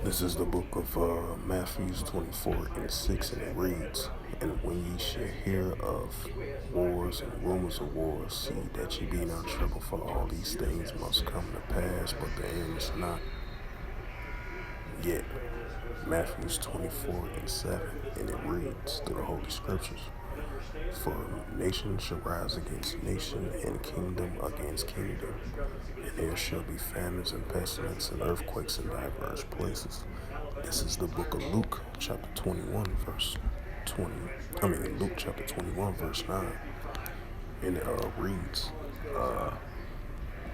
This is the book of Matthew 24 and 6, and it reads, "And when ye shall hear of wars and rumors of wars, see that ye be not troubled, for all these things must come to pass, but the end is not yet." Matthew 24 and 7, and it reads through the Holy Scriptures, "For nation shall rise against nation, and kingdom against kingdom, and there shall be famines and pestilence and earthquakes in diverse places." This is the book of Luke, chapter 21, verse 20. Luke chapter 21, verse 9. And it reads,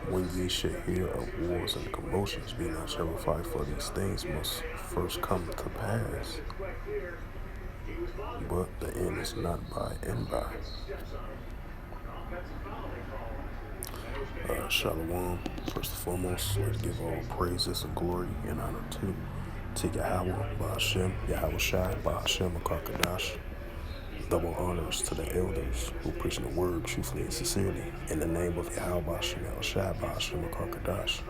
"When ye shall hear of wars and commotions, be not terrified, for these things must first come to pass, but the end is not by and by." Shalom. First and foremost, let's give all praises and glory and honor to Yahweh, Ba'ashem, Yahweh Shai, Ba'ashem, Akakadash. Double honors to the elders who preach the word truthfully and sincerely in the name of Yahweh, Ba'ashem, Yahweh Shai, Ba'ashem, Akakadash.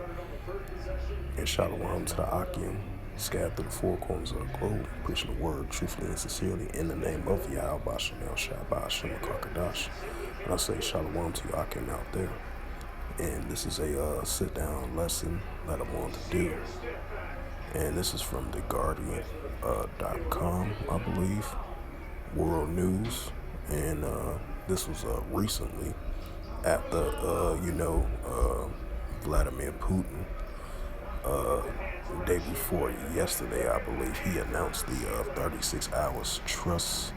And shalom to the Akim, scattered through the four corners of the globe, preaching the word truthfully and sincerely in the name of Yahweh, Ba'ashem, Yahweh Shai, Ba'ashem, Akakadash. And I say shalom to you Akim out there. And this is a sit-down lesson that I want to do. And this is from the Guardian.com, I believe, World News. And this was recently after, Vladimir Putin, the day before yesterday, I believe, he announced the 36 hours trust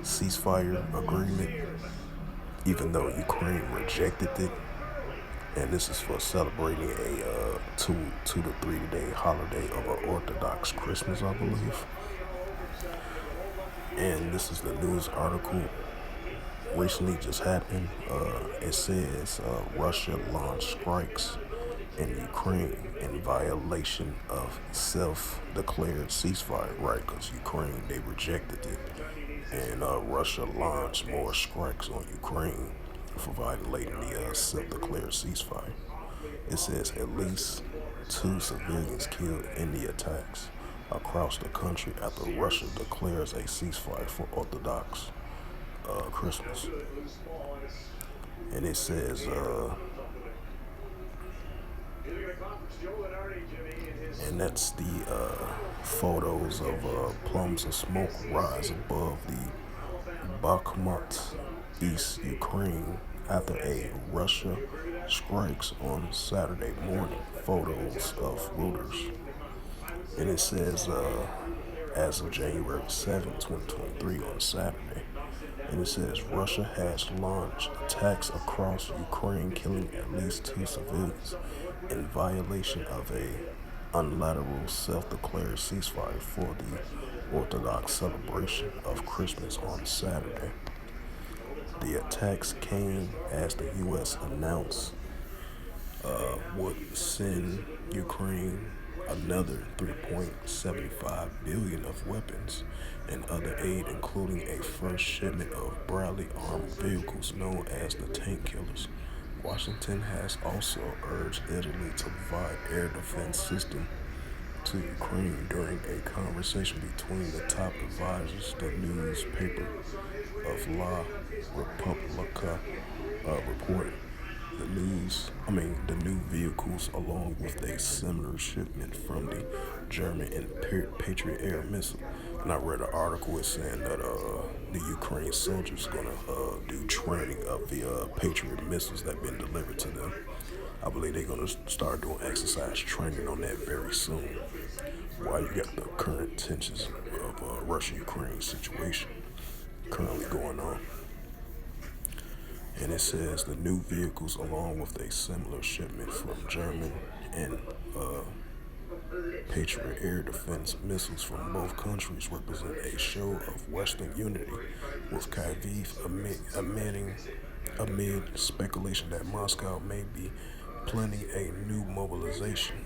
ceasefire agreement, even though Ukraine rejected it. And this is for celebrating a 2 to 3 day holiday of an Orthodox Christmas, I believe. And this is the news article recently just happened. It says Russia launched strikes in Ukraine in violation of self-declared ceasefire, right? Because Ukraine, they rejected it. And Russia launched more strikes on Ukraine for violating the self-declared ceasefire. It says at least 2 civilians killed in the attacks across the country after Russia declares a ceasefire for Orthodox Christmas. And it says, and that's the photos of plumes of smoke rise above the Bakhmut, East Ukraine, after a Russia strikes on Saturday morning. Photos of Reuters. And it says, as of January 7, 2023, on Saturday, and it says Russia has launched attacks across Ukraine, killing at least 2 civilians in violation of a unilateral self-declared ceasefire for the Orthodox celebration of Christmas on Saturday. The attacks came as the U.S. announced would send Ukraine another $3.75 billion of weapons and other aid, including a first shipment of Bradley armored vehicles known as the Tank Killers. Washington has also urged Italy to provide air defense system to Ukraine during a conversation between the top advisors. The newspaper of La Repubblica reported the new vehicles, along with a similar shipment from the German and Patriot air missile. And I read an article saying that the Ukraine soldiers gonna do training of the Patriot missiles that been delivered to them. I believe they're gonna start doing exercise training on that very soon. While you got the current tensions of Russia-Ukraine situation currently going on. And it says the new vehicles, along with a similar shipment from German and Patriot air defense missiles from both countries, represent a show of Western unity, with Kyiv amid speculation that Moscow may be planning a new mobilization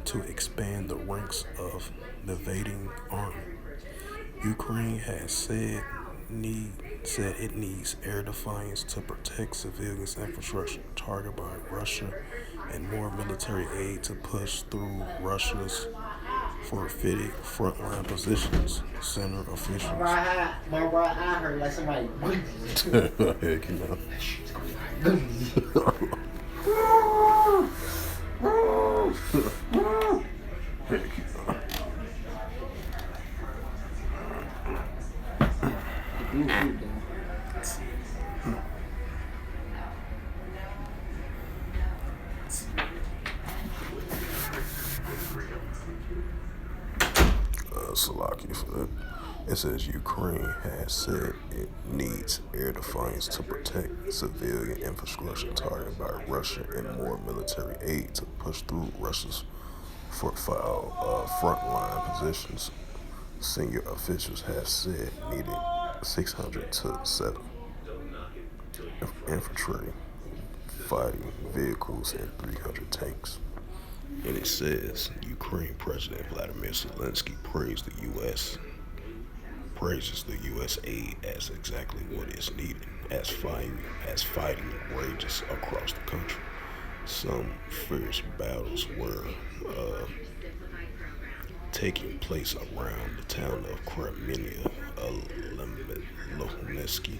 to expand the ranks of the invading army. Ukraine has said it needs air defense to protect civilians' infrastructure targeted by Russia and more military aid to push through Russia's for fitting frontline positions, center officials. My right eye hurt like somebody. Heck, you know. Heck, you know. Salaki for that. It says Ukraine has said it needs air defense to protect civilian infrastructure targeted by Russia and more military aid to push through Russia's frontline positions. Senior officials have said needed 600 to 7 infantry fighting vehicles and 300 tanks. And it says Ukraine President Vladimir Zelensky praises the U.S. aid as exactly what is needed as fighting rages across the country. Some fierce battles were taking place around the town of Kremenia, Lohneski,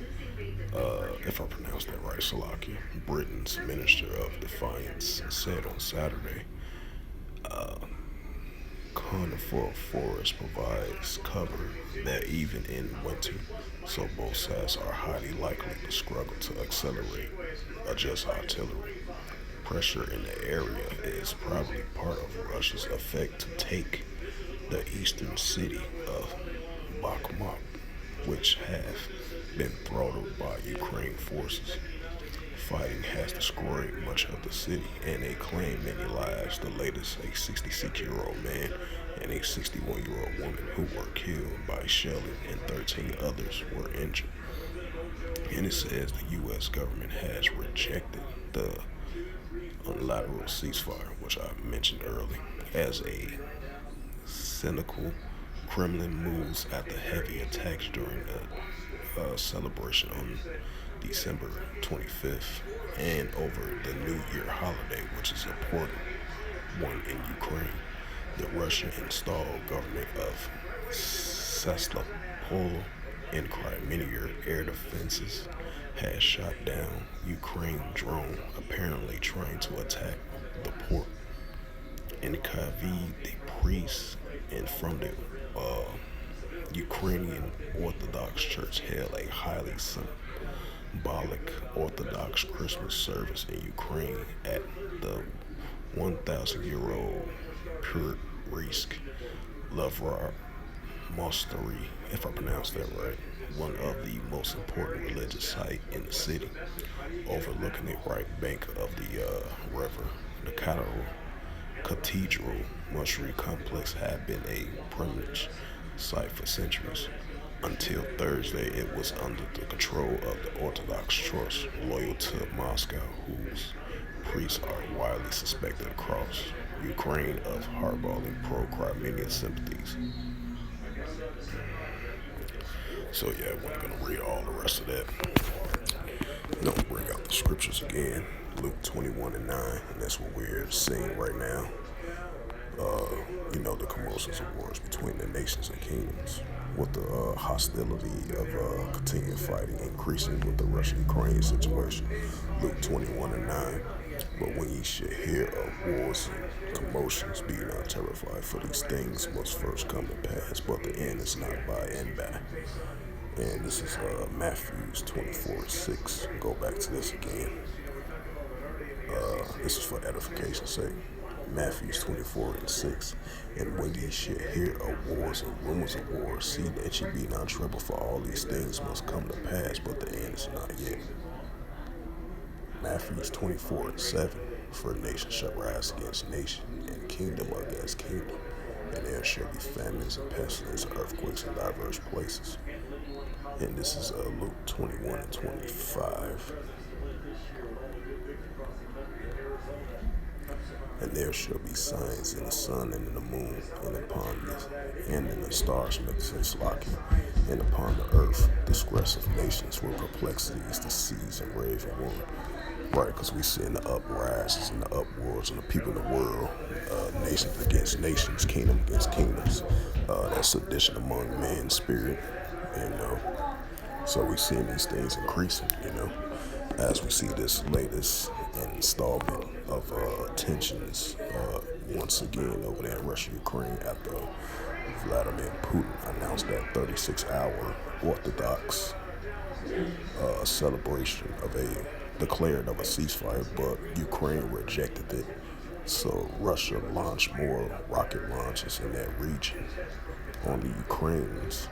if I pronounced that right, Slovakia. Britain's Minister of Defense said on Saturday, conifer forest provides cover that even in winter, so both sides are highly likely to struggle to adjust artillery. Pressure in the area is probably part of Russia's effort to take the eastern city of Bakhmut, which have been throttled by Ukraine forces. Fighting has destroyed much of the city, and they claim many lives. The latest, a 66-year-old man and a 61-year-old woman who were killed by shelling, and 13 others were injured. And it says the U.S. government has rejected the unilateral ceasefire, which I mentioned earlier, as a cynical Kremlin moves after heavy attacks during a celebration on December 25th and over the New Year holiday, which is an important one in Ukraine. The Russian-installed government of Sevastopol in Crimea air defenses has shot down Ukraine drone apparently trying to attack the port. In Kyiv, the priest and from the Ukrainian Orthodox Church held a highly symbolic Orthodox Christmas service in Ukraine at the 1,000-year-old Purisk Lavrar Monastery, if I pronounced that right, one of the most important religious sites in the city, overlooking the right bank of the river. The cathedral monastery complex had been a permanent site for centuries. Until Thursday, it was under the control of the Orthodox Church, loyal to Moscow, whose priests are widely suspected across Ukraine of harboring pro-Crimean sympathies. So yeah, we're going to read all the rest of that. I'm going to bring out the scriptures again. Luke 21:9, and that's what we're seeing right now. The commotions of wars between the nations and kingdoms, with the hostility of continued fighting increasing with the Russia-Ukraine situation. Luke 21:9. But when ye should hear of wars and commotions, be not terrified, for these things must first come to pass, but the end is not by and by. And this is Matthew 24:6. Go back to this again. This is for edification's sake. Matthew 24:6. And when ye should hear of wars and rumors of wars, see that ye be not troubled, for all these things must come to pass, but the end is not yet. Matthew 24:7. For nation shall rise against nation, and kingdom against kingdom, and there shall be famines and pestilence, earthquakes in diverse places. And this is Luke 21:25. And there shall be signs in the sun and in the moon, and in the stars, and upon the earth, distress of nations with perplexities, the seas and raving water. Right, because we see in the uprises and the upwars and the people in the world, nations against nations, kingdom against kingdoms, that sedition among men's spirit, you know. So we seeing these things increasing, as we see this latest installment of tensions once again over there in Russia, Ukraine, after Vladimir Putin announced that 36-hour Orthodox celebration of a declared of a ceasefire, but Ukraine rejected it. So Russia launched more rocket launches in that region on the Ukrainians,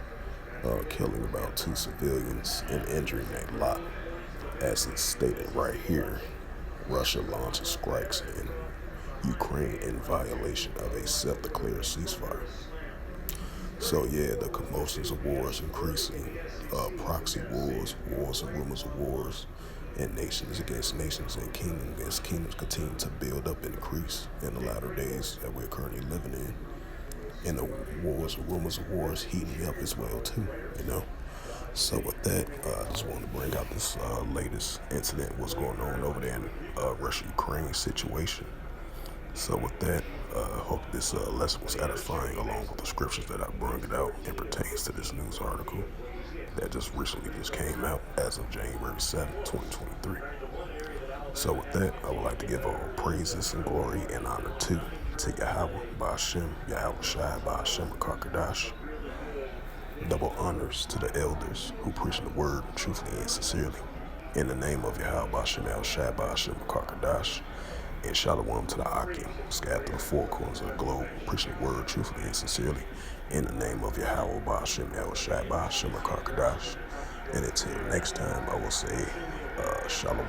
killing about 2 civilians and injuring a lot. As it's stated right here, Russia launches strikes in Ukraine in violation of a self-declared ceasefire. So yeah, the commotions of wars increasing, proxy wars, wars and rumors of wars, and nations against nations and kingdoms against kingdoms continue to build up and increase in the latter days that we're currently living in. And the wars and rumors of wars heating up as well too. So with that, I just wanted to bring out this latest incident, what's going on over there in Russia-Ukraine situation. So with that, hope this lesson was edifying along with the scriptures that I brought it out and pertains to this news article that just recently just came out as of January 7th, 2023. So with that, I would like to give all praises and glory and honor to Yahweh, Ba'ashem, Yahweh Shai, Ba'ashem, Karkadash. Double honors to the elders who preach the word truthfully and sincerely. In the name of Yahweh, Ba'ashem, El Shai, Ba'ashem, Karkadash. And shalom to the Akim, scattered to the four corners of the globe, preaching the word truthfully and sincerely. In the name of Yahweh, Ba'ashem, El Shai, Ba'ashem, Karkadash. And until next time, I will say, shalom.